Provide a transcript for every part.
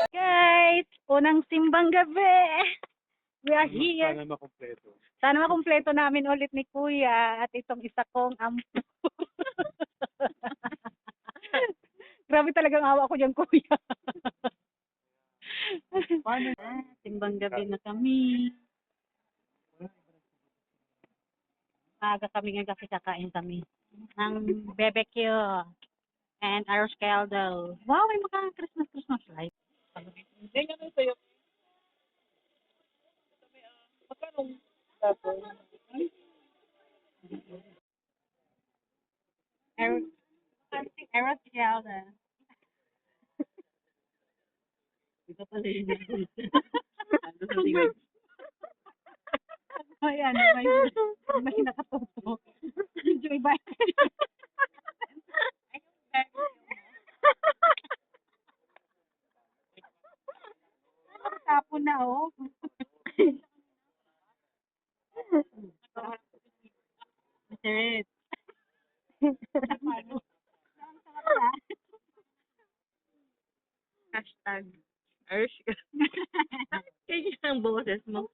Guys, unang simbang gabi. We are here. Sana makumpleto. Sana makumpleto namin ulit ni Kuya at itong isa kong ampo. Grabe talagang awa ko dyan, Kuya. Simbang gabi na kami. Aga kami ngayon kasi kakain kami ng BBQ and arroz caldo. Wow, may mga Christmas light. Hindi nga na sa'yo. Magkano dapat? Arroz caldo. Ito pala yun. Ayan, may nakatuto. Enjoy ba? Tapon na, oh. Masarap. Hashtag Arsh. Kaya ang boses mo.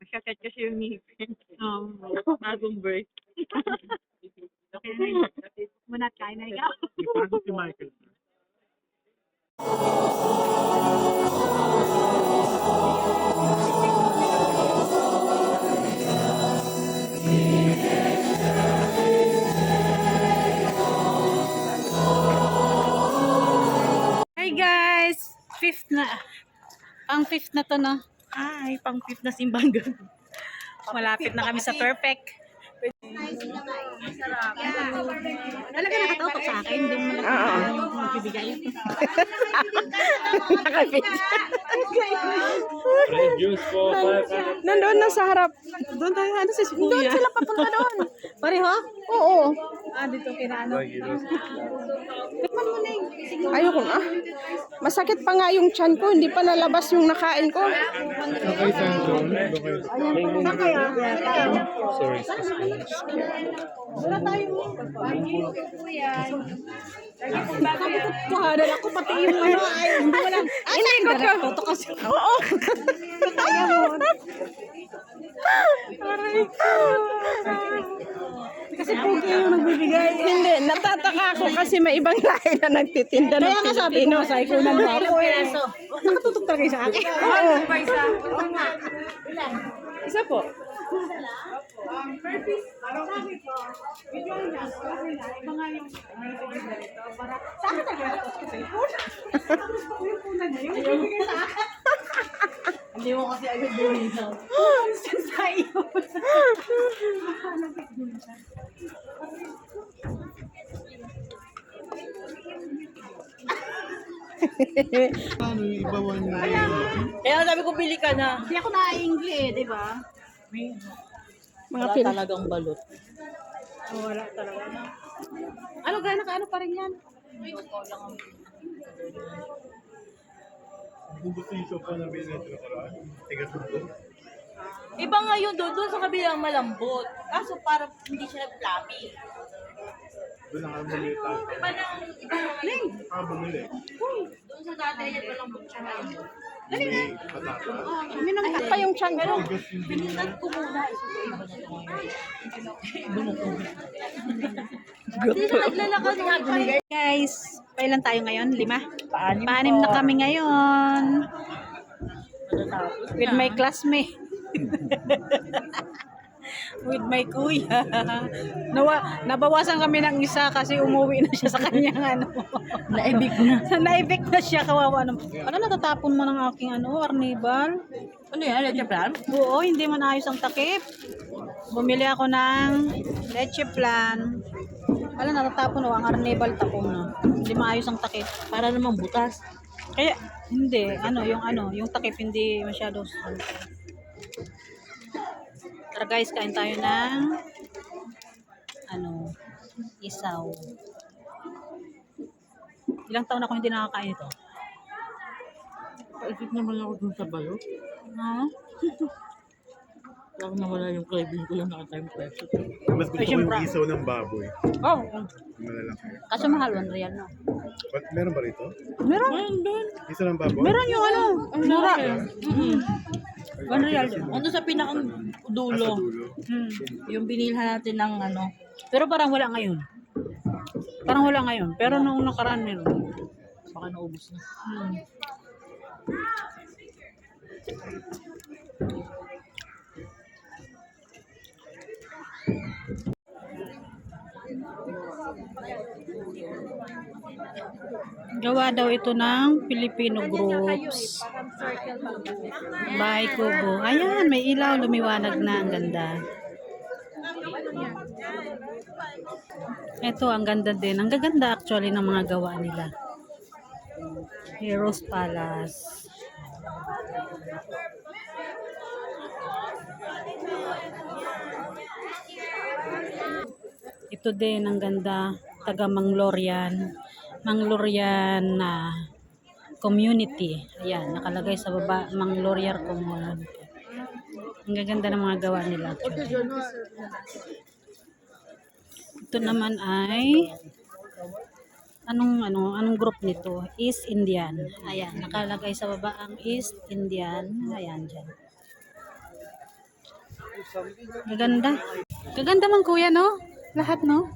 Masakit kasi yung ngipin. Bagong birth. Muna kain na ikaw. Ipasok si Michael. Hey guys! Pang-fifth na to, no? Ay, pang-fifth na simbang gabi. Malapit na kami sa perfect. Talaga nakatapak sa akin. Hindi mo lang yung magbibigay. Fresh juice po. Nandoon na sa harap. Doon tayo, ano si Kuya? Doon sila papunta doon. Pareho? Oo. Dito kinaano. Tikman mo na yung Ayoko na. Masakit pa nga yung tiyan ko. Hindi pa nalabas yung nakain ko. Okay, Sandro. Saan kaya? Sorry, excuse me. Wala tayo. Kuhanan ako pati yung ano. Ay, hindi mo lang. Hindi ko to. Toto kasi. Oo. Kaya mo. Kasi pugi yung nagbibigay. Hindi. Natataka ako kasi may ibang lahi na nagtitinda ng Kaya nga sabi ko, Pilipino. sa ikunan mo ako eh. Nakatutok talaga sa akin. Oo. Isa po. Hindi mo kasi agad din ito. Sa iyo. Paano yung ibawan na Kaya sabi ko, bili ka na. Hindi ako na-ingli eh, di ba? Mga Wala pil. talagang balot. Wala talaga. Ano gano'n ka ano pa rin yan? bubusisyo pa na binet na karaan? Tiga-tubo? Iba nga yun doon sa kabilang malambot. Kaso parang hindi siya nag-fluffy. Doon ang bumili tayo. Iba nang Bumili. doon sa dati niya malambot siya malambot. May patata. Kami nang Ay, pa yung tiyan ko. Tigas yung Pinunod ko muna. Hindi siya naglalakad nga. Guys, kailan tayo ngayon? 5? Paanim na kami ngayon. With my classmate. With my kuya. Nabawasan kami ng isa kasi umuwi na siya sa kanyang ano. Naibig na. Naibig na siya, kawawa naman. Ano, natatapon mo ng aking ano, arnibal? Ano yan? Leche plan? Oo, hindi man ayos ang takip. Bumili ako ng leche plan. Wala, natatapon o, ang arnibal tapon na. Hindi maayos ang takip. Para namang butas. Kaya, hindi, yung takip hindi masyado. Tara guys, kain tayo ng isaw. Ilang taon ako hindi nakakain ito. Paisip naman ako dun sa balot. Ha? Parang nawala yung craving ko lang naka-time pressure. Mas gusto ko yung isaw ng baboy. Oh, Yung malalaki. kaso mahal 1 real no. Ba't meron ba rito? Meron. Ayun doon. Isaw ng baboy? Meron yung ano, Ang mura. laki. Mm-hmm. 1 real. Ano sa pinakang Sa dulo? dulo. Yung binilhan natin ng ano. Pero parang wala ngayon. Parang wala ngayon. Pero nung nakaraan meron. Baka naubos na. Gawa daw ito ng Filipino groups. Bahay Kubo. Ayan, may ilaw, lumiwanag na. Ang ganda. Ito, ang ganda din. Ang gaganda actually ng mga gawa nila. Heroes Palace. Ito din, ang ganda. Taga Manglorian. Manglorian na community. Ayan, nakalagay sa baba, Manglorian community. Ang gaganda ng mga gawa nila. Ito naman ay anong group nito? East Indian. Ayan, nakalagay sa baba ang East Indian. Ayan dyan. Gaganda. Gaganda man kuya, no? Lahat, no?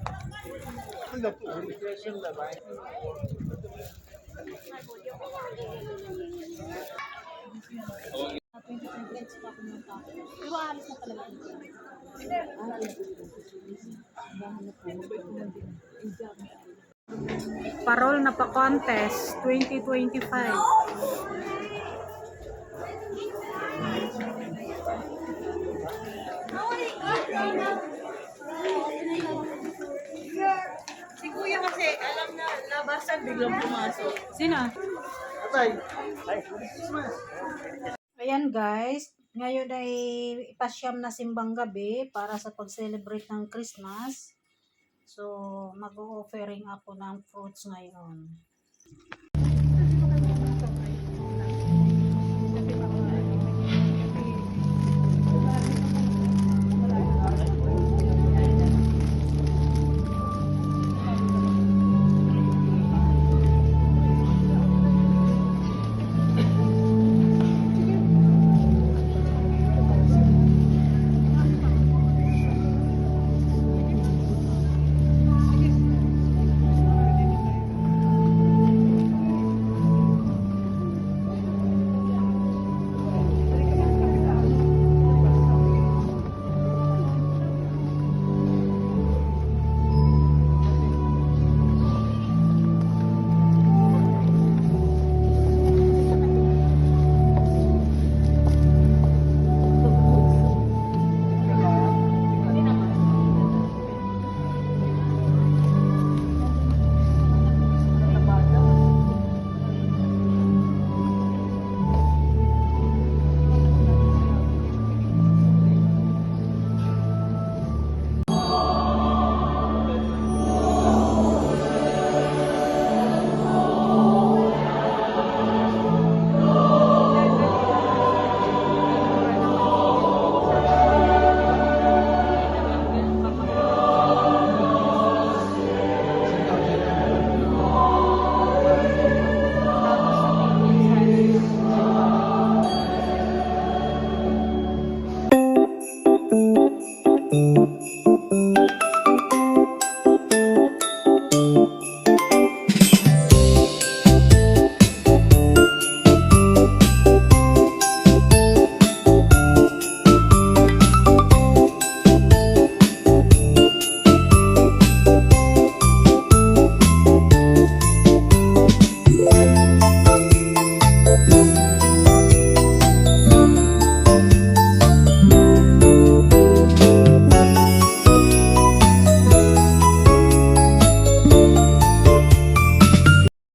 Parol na pa contest 2025. Si Kuya kasi alam na labasan biglang pumasok. Sino? Ayan guys, ngayon ay ipasyam na simbang gabi para sa pag-celebrate ng Christmas. So, mag-offering ako ng fruits ngayon.